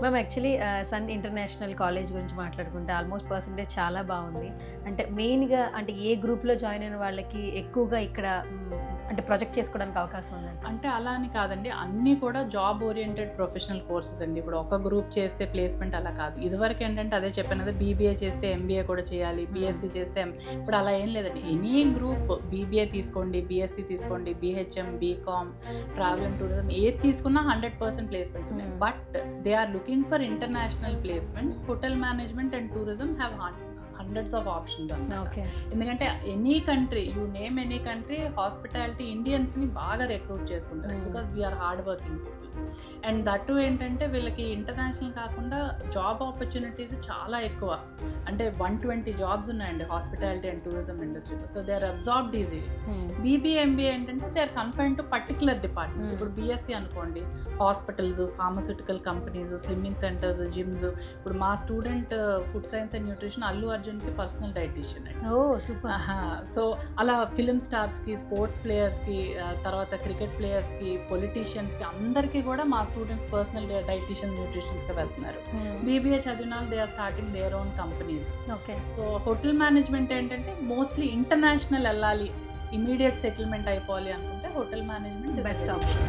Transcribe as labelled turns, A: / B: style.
A: Ma'am actually Sun International college గురించి మాట్లాడుకుంటే almost percentage చాలా బాగుంది. అంటే మెయిన్‌గా అంటే ఏ గ్రూప్‌లో జాయిన్ అయిన వాళ్ళకి ఎక్కువగా ఇక్కడ అంటే ప్రొజెక్ట్ చేసుకోవడానికి అవకాశం ఉందండి?
B: అంటే అలా అని కాదండి, అన్నీ కూడా జాబ్ ఓరియంటెడ్ ప్రొఫెషనల్ కోర్సెస్ అండి. ఇప్పుడు ఒక గ్రూప్ చేస్తే ప్లేస్మెంట్ అలా కాదు. ఇదివరకు ఏంటంటే అదే చెప్పాను కదా, బీబీఏ చేస్తే ఎంబీఏ కూడా చేయాలి, బీఎస్సీ చేస్తే ఇప్పుడు అలా ఏం లేదండి. ఎనీ గ్రూప్ బీబీఏ తీసుకోండి, బీఎస్సీ తీసుకోండి, BHM, BCom, travel and tourism ఏది తీసుకున్నా 100% ప్లేస్మెంట్స్ ఉన్నాయి. But they are looking for international placements. Hotel management and tourism have hundreds of options అన్నమాట. ఎందుకంటే any country, you name any country, hospitality ఇండియన్స్ని బాగా recruit చేసుకుంటారు because we are hard working people. And that ఏంటంటే వీళ్ళకి international కాకుండా job opportunities చాలా ఎక్కువ. అంటే 120 జాబ్స్ ఉన్నాయండి హాస్పిటాలిటీ అండ్ టూరిజం ఇండస్ట్రీలో. So they are absorbed easily. BBA, MBA ఏంటంటే they are confined to particular departments. ఇప్పుడు బీఎస్సీ అనుకోండి, hospitals, pharmaceutical companies, slimming centres, gyms. ఇప్పుడు మా student food science and nutrition Allu అర్జున్కి పర్సనల్ డైటీషియన్ అండి.
A: Super.
B: So అలా film స్టార్స్కి, స్పోర్ట్స్ ప్లేయర్స్కి, తర్వాత క్రికెట్ ప్లేయర్స్కి, పొలిటీషియన్స్కి అందరికీ కూడా మా స్టూడెంట్స్ పర్సనల్ డైటీషియన్, న్యూట్రిషన్స్గా వెళ్తున్నారు. బీబీఏ చదివిన వాళ్ళు they are starting their own companies.
A: Okay.
B: So hotel management ఏంటంటే మోస్ట్లీ ఇంటర్నేషనల్ వెళ్ళాలి, ఇమీడియట్ సెటిల్మెంట్ అయిపోవాలి అనుకుంటే హోటల్ మేనేజ్మెంట్
A: బెస్ట్ ఆప్షన్.